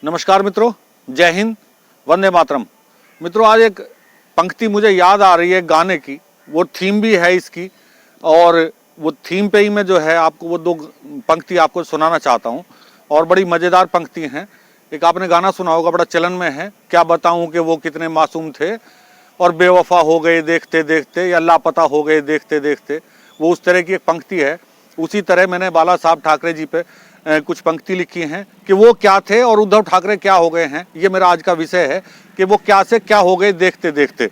नमस्कार मित्रों, जय हिंद, वंदे मातरम। मित्रों, आज एक पंक्ति मुझे याद आ रही है गाने की, वो थीम भी है इसकी, और वो थीम पे ही मैं जो है आपको वो दो पंक्ति आपको सुनाना चाहता हूँ। और बड़ी मज़ेदार पंक्ति हैं। एक आपने गाना सुना होगा, बड़ा चलन में है, क्या बताऊँ कि वो कितने मासूम थे और बेवफा हो गए देखते देखते, या लापता हो गए देखते देखते। वो उस तरह की एक पंक्ति है। उसी तरह मैंने बाला साहब ठाकरे जी पे कुछ पंक्ति लिखी हैं कि वो क्या थे और उद्धव ठाकरे क्या हो गए हैं। ये मेरा आज का विषय है कि वो क्या से क्या हो गए देखते देखते।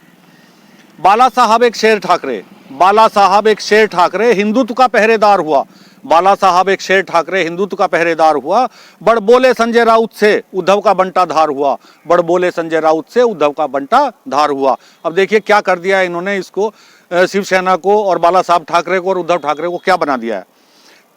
बाला साहब एक शेर ठाकरे, बाला साहब एक शेर ठाकरे हिंदुत्व का पहरेदार हुआ। बाला साहब एक शेर ठाकरे हिंदुत्व का पहरेदार हुआ। बड़ बोले संजय राउत से उद्धव का बंटा धार हुआ। बड़ बोले संजय राउत से उद्धव का बंटा धार हुआ। अब देखिए क्या कर दिया है इन्होंने, इसको शिवसेना को और बाला साहब ठाकरे को और उद्धव ठाकरे को क्या बना दिया है।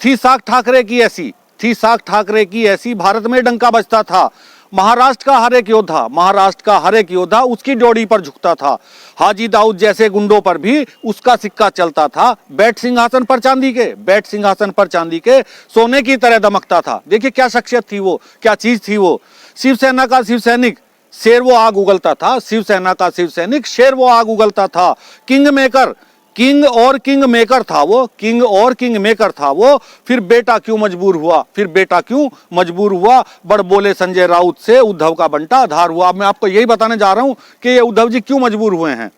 थी साख ठाकरे की ऐसी, थी साख ठाकरे की ऐसी, भारत में डंका बजता था। महाराष्ट्र का हर एक योद्धा, महाराष्ट्र का हर एक योद्धा उसकी डोरी पर झुकता था। हाजी दाऊद जैसे गुंडों पर भी उसका सिक्का चलता था। बैठ सिंहासन पर चांदी के, बैठ सिंहासन पर चांदी के, सोने की तरह दमकता था। देखिए क्या शख्सियत थी वो, क्या चीज थी वो। शिवसेना का शिवसैनिक, शेर वो आग उगलता था। शिवसेना का शिवसैनिक, शेर वो आग उगलता था। किंग मेकर, किंग और किंग मेकर था वो, किंग और किंग मेकर था वो। फिर बेटा क्यों मजबूर हुआ, फिर बेटा क्यों मजबूर हुआ। बड़ बोले संजय राउत से उद्धव का बंटा धार हुआ। अब मैं आपको यही बताने जा रहा हूं कि ये उद्धव जी क्यों मजबूर हुए हैं।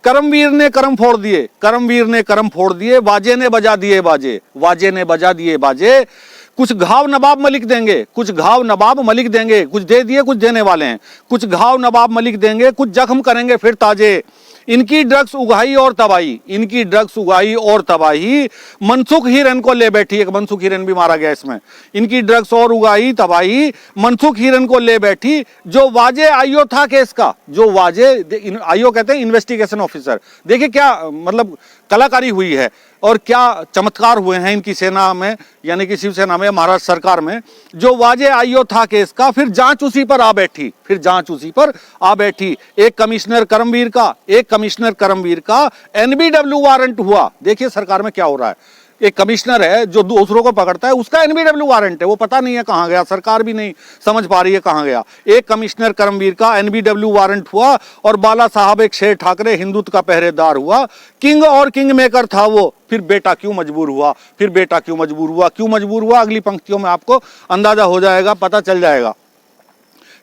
करमवीर ने करम फोड़ दिए, करमवीर ने करम फोड़ दिए, वाजे ने बजा दिए बाजे, वाजे ने बजा दिए बाजे। कुछ घाव नवाब मलिक देंगे, कुछ घाव नवाब मलिक देंगे, कुछ दे दिए कुछ देने वाले हैं। कुछ घाव नवाब मलिक देंगे, कुछ जख्म करेंगे फिर ताजे। इनकी ड्रग्स उगाई और तबाही, इनकी ड्रग्स उगाई और तबाही। मनसुख हिरन को ले बैठी, एक मनसुख हिरन भी मारा गया इसमें। इनकी ड्रग्स और उगाई तबाही, मनसुख हिरन को ले बैठी। जो वाजे आईओ था केस का, जो वाजे आईओ कहते हैं इन्वेस्टिगेशन ऑफिसर। देखिए क्या मतलब कलाकारी हुई है और क्या चमत्कार हुए हैं इनकी सेना में, यानी कि शिवसेना में, महाराष्ट्र सरकार में। जो वाजे आईओ था केस का, फिर जांच उसी पर आ बैठी, फिर जांच उसी पर आ बैठी। एक कमिश्नर करमवीर का, एक कमिश्नर करमवीर का एनबीडब्ल्यू वारंट हुआ। देखिए सरकार में क्या हो रहा है। एक कमिश्नर है जो दूसरों को पकड़ता है, उसका एनबीडब्ल्यू वारंट है, वो पता नहीं है कहां गया, सरकार भी नहीं समझ पा रही है कहां गया। एक कमिश्नर करमवीर का एनबीडब्ल्यू वारंट हुआ और बाला साहब एक शेर ठाकरे हिंदुत्व का पहरेदार हुआ। किंग और किंग मेकर था वो। फिर बेटा क्यों मजबूर हुआ, फिर बेटा क्यों मजबूर हुआ। क्यों मजबूर हुआ अगली पंक्तियों में आपको अंदाजा हो जाएगा, पता चल जाएगा।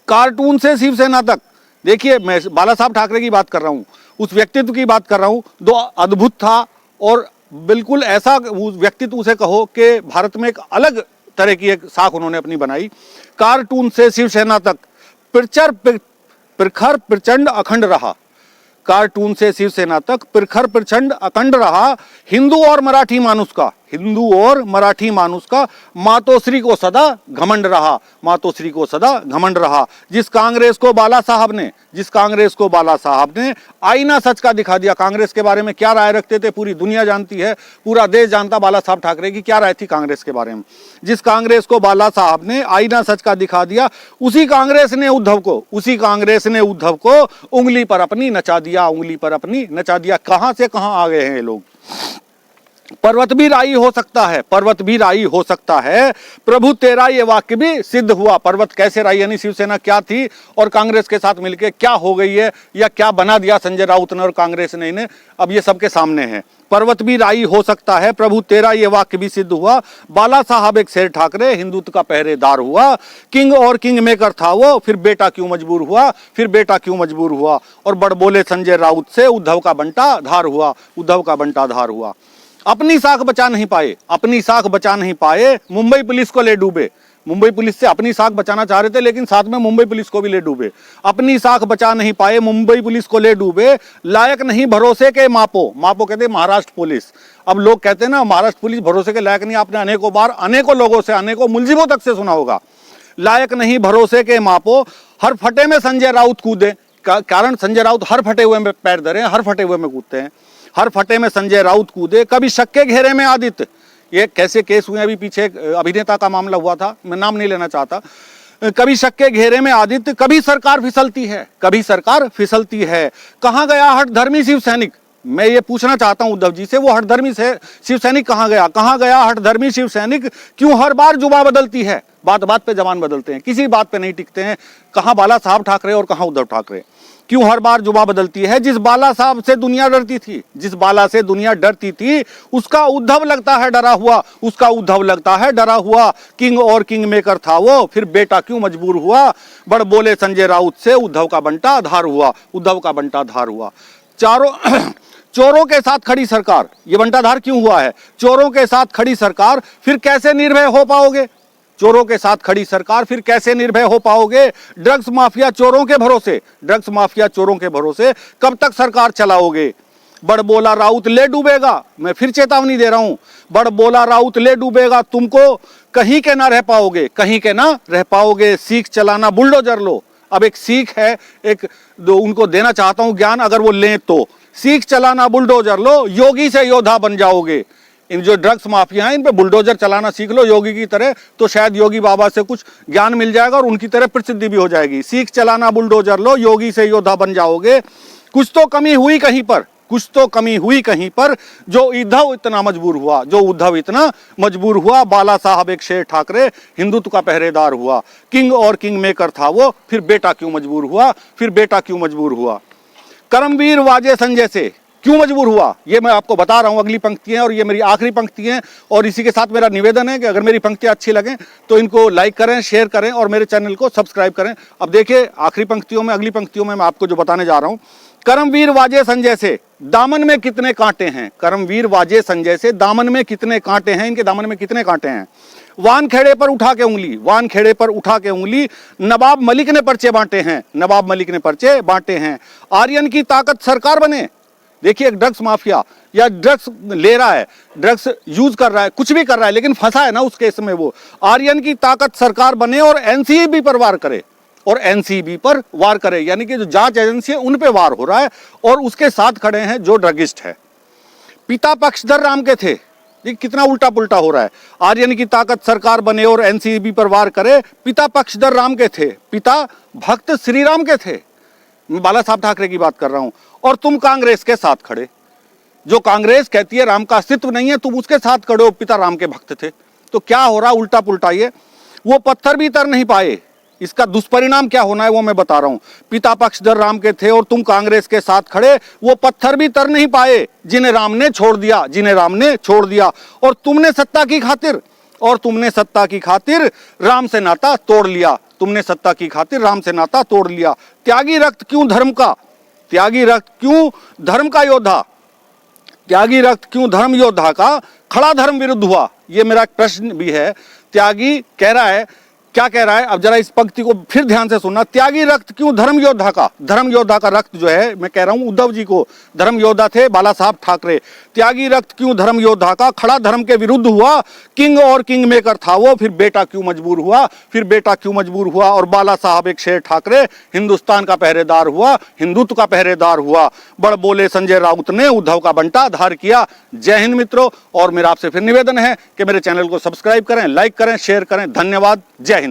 कार्टून से शिवसेना तक, देखिए मैं बाला साहब ठाकरे की बात कर रहा हूं, उस व्यक्तित्व की बात कर रहा हूं जो अद्भुत था और बिल्कुल ऐसा व्यक्तित्व उसे कहो कि भारत में एक अलग तरह की एक साख उन्होंने अपनी बनाई। कार्टून से शिवसेना तक प्रखर प्रचंड अखंड रहा। कार्टून से शिवसेना तक प्रखर प्रचंड अखंड रहा। हिंदू और मराठी मानुस का, हिंदू और मराठी मानुस का मातोश्री को सदा घमंड रहा, मातोश्री को सदा घमंड रहा। जिस कांग्रेस को बाला साहब ने, जिस कांग्रेस को बाला साहब ने आईना सच का दिखा दिया। कांग्रेस के बारे में क्या राय रखते थे पूरी दुनिया जानती है, पूरा देश जानता बाला साहब ठाकरे की क्या राय थी कांग्रेस के बारे में। जिस कांग्रेस को बाला साहब ने आईना सच का दिखा दिया, उसी कांग्रेस ने उद्धव को, उसी कांग्रेस ने उद्धव को उंगली पर अपनी नचा दिया, उंगली पर अपनी नचा दिया। कहां से कहां आ गए हैं ये लोग। पर्वत भी राई हो सकता है, पर्वत भी राई हो सकता है, प्रभु तेरा ये वाक्य भी सिद्ध हुआ। पर्वत कैसे राई, यानी शिवसेना क्या थी और कांग्रेस के साथ मिलकर क्या हो गई है, या क्या बना दिया संजय राउत ने और कांग्रेस ने इन्हें, अब ये सबके सामने है। पर्वत भी राई हो सकता है, प्रभु तेरा ये वाक्य भी सिद्ध हुआ। बाला साहब एक शेर ठाकरे हिंदुत्व का पहरेदार हुआ। किंग और किंग मेकर था वो। फिर बेटा क्यों मजबूर हुआ, फिर बेटा क्यों मजबूर हुआ। और बड़ बोले संजय राउत से उद्धव का बंटा धार हुआ, उद्धव का बंटा धार हुआ। अपनी साख बचा नहीं पाए, अपनी साख बचा नहीं पाए, मुंबई पुलिस को ले डूबे। मुंबई पुलिस से अपनी साख बचाना चाह रहे थे लेकिन साथ में मुंबई पुलिस को भी ले डूबे। अपनी साख बचा नहीं पाए, मुंबई पुलिस को ले डूबे। लायक नहीं भरोसे के मापो, मापो कहते महाराष्ट्र पुलिस। अब लोग कहते हैं ना महाराष्ट्र पुलिस भरोसे के लायक नहीं, आपने अनेकों बार अनेकों लोगों से, अनेकों मुलजिमों तक से सुना होगा। लायक नहीं भरोसे के मापो, हर फटे में संजय राउत कूदे। कारण संजय राउत हर फटे हुए में पैर धरे, हर फटे हुए में कूदते हैं। हर फटे में संजय राउत कूदे, कभी शक के घेरे में आदित्य। ये कैसे केस हुए, अभी पीछे अभिनेता का मामला हुआ था, मैं नाम नहीं लेना चाहता। कभी शक के घेरे में आदित्य, कभी सरकार फिसलती है, कभी सरकार फिसलती है। कहां गया हठ धर्मी शिव सैनिक, मैं ये पूछना चाहता हूं उद्धव जी से, वो हठधर्मी से शिव सैनिक कहां गया हठधर्मी शिव सैनिक? क्यों हर बार जुबान बदलती है, बात बात पे जबान बदलते हैं, किसी बात पे नहीं टिकते हैं। कहां बाला साहब ठाकरे और कहां उद्धव ठाकरे? क्यों हर बार जुबान बदलती है? जिस बाला साहब से दुनिया डरती थी, जिस बाला से दुनिया डरती थी, उसका उद्धव लगता है डरा हुआ, उसका उद्धव लगता है डरा हुआ। किंग और किंग मेकर था वो, फिर बेटा क्यों मजबूर हुआ? बड़ बोले संजय राउत से उद्धव का बंटा धार हुआ, उद्धव का बंटा धार हुआ। चारों चोरों के साथ खड़ी सरकार, ये बंटाधार क्यों हुआ है? चोरों के साथ खड़ी सरकार, फिर कैसे निर्भय हो पाओगे? चोरों के साथ खड़ी सरकार, फिर कैसे निर्भय हो पाओगे? ड्रग्स माफिया चोरों के भरोसे, ड्रग्स माफिया चोरों के भरोसे कब तक सरकार चलाओगे? बड़ बोला राउत ले डूबेगा, मैं फिर चेतावनी दे रहा हूं, बड़ बोला राउत ले डूबेगा, तुमको कहीं के ना रह पाओगे, कहीं के ना रह पाओगे। सीख चलाना बुलडोजर लो। अब एक सीख है, एक उनको देना चाहता हूं ज्ञान, अगर वो लें तो सीख चलाना बुलडोजर लो, योगी से योद्धा बन जाओगे। इन जो ड्रग्स माफिया हैं, इन पे बुलडोजर चलाना सीख लो योगी की तरह, तो शायद योगी बाबा से कुछ ज्ञान मिल जाएगा और उनकी तरह प्रसिद्धि भी हो जाएगी। सीख चलाना बुलडोजर लो, योगी से योद्धा बन जाओगे। कुछ तो कमी हुई कहीं पर, कुछ तो कमी हुई कहीं पर, जो उद्धव इतना मजबूर हुआ, जो उद्धव इतना मजबूर हुआ। बाला साहब एक शेर ठाकरे, हिंदुत्व का पहरेदार हुआ। किंग और किंग मेकर था वो, फिर बेटा क्यों मजबूर हुआ, फिर बेटा क्यों मजबूर हुआ। करमवीर वाजे संजय से क्यों मजबूर हुआ, ये मैं आपको बता रहा हूं। अगली पंक्तियां और ये मेरी आखिरी पंक्ति हैं, और इसी के साथ मेरा निवेदन है कि अगर मेरी पंक्तियां अच्छी लगें तो इनको लाइक करें, शेयर करें और मेरे चैनल को सब्सक्राइब करें। अब देखिए आखिरी पंक्तियों में, अगली पंक्तियों में मैं आपको जो बताने जा रहा हूं, करमवीर वाजे संजय से दामन में कितने कांटे हैं। करमवीर वाजे संजय से दामन में कितने कांटे हैं, इनके दामन में कितने कांटे हैं। वानखेड़े पर उठा के उंगली, वानखेड़े पर उठा के उंगली, नवाब मलिक ने पर्चे बांटे हैं, नवाब मलिक ने पर्चे बांटे हैं। आर्यन की ताकत सरकार बने। देखिए एक ड्रग्स माफिया या ड्रग्स ले रहा है, ड्रग्स यूज कर रहा है, कुछ भी कर रहा है, लेकिन फंसा है ना उस केस में वो। आर्यन की ताकत सरकार बने और एनसीबी पर वार करे, और एनसीबी पर वार करे, यानी कि जो जांच एजेंसी है उन पे वार हो रहा है, और उसके साथ खड़े हैं जो ड्रगिस्ट है। पिता पक्षधर राम के थे, ये कितना उल्टा पुल्टा हो रहा है। आर्यन की ताकत सरकार बने और एनसीबी पर वार करे, पिता पक्षधर राम के थे, पिता भक्त श्री राम के थे। मैं बाला साहब ठाकरे की बात कर रहा हूं। और तुम कांग्रेस के साथ खड़े, जो कांग्रेस कहती है राम का अस्तित्व नहीं है, तुम उसके साथ खड़े हो, पिता राम के भक्त थे। तो क्या हो रहा उल्टा पुल्टा ये। वो पत्थर भी तर नहीं पाए, इसका दुष्परिणाम क्या होना है वो मैं बता रहा हूं। पिता पक्षधर राम के थे और तुम कांग्रेस के साथ खड़े, वो पत्थर भी तर नहीं पाए जिन्हें राम ने छोड़ दिया, जिन्हें राम ने छोड़ दिया। और तुमने सत्ता की खातिर, और तुमने सत्ता की खातिर राम से नाता तोड़ लिया, तुमने सत्ता की खातिर राम से नाता तोड़ लिया। त्यागी रक्त क्यों धर्म का, त्यागी रक्त क्यों धर्म का योद्धा, त्यागी रक्त क्यों धर्म योद्धा का खड़ा धर्म विरुद्ध हुआ। ये मेरा प्रश्न भी है। त्यागी कह रहा है, क्या कह रहा है, अब जरा इस पंक्ति को फिर ध्यान से सुनना। त्यागी रक्त क्यों धर्म योद्धा का, धर्म योद्धा का रक्त जो है, मैं कह रहा हूं उद्धव जी को, धर्म योद्धा थे बाला साहब ठाकरे। त्यागी रक्त क्यों धर्म योद्धा का खड़ा धर्म के विरुद्ध हुआ। किंग और किंग मेकर था वो, फिर बेटा क्यों मजबूर हुआ, फिर बेटा क्यों मजबूर हुआ। और बाला साहब एक शेर ठाकरे, हिंदुस्तान का पहरेदार हुआ, हिंदुत्व का पहरेदार हुआ। बड़ बोले संजय राउत ने उद्धव का बंटा धार किया। जय हिंद मित्रों, और मेरा आपसे फिर निवेदन है कि मेरे चैनल को सब्सक्राइब करें, लाइक करें, शेयर करें। धन्यवाद। जय हिंद।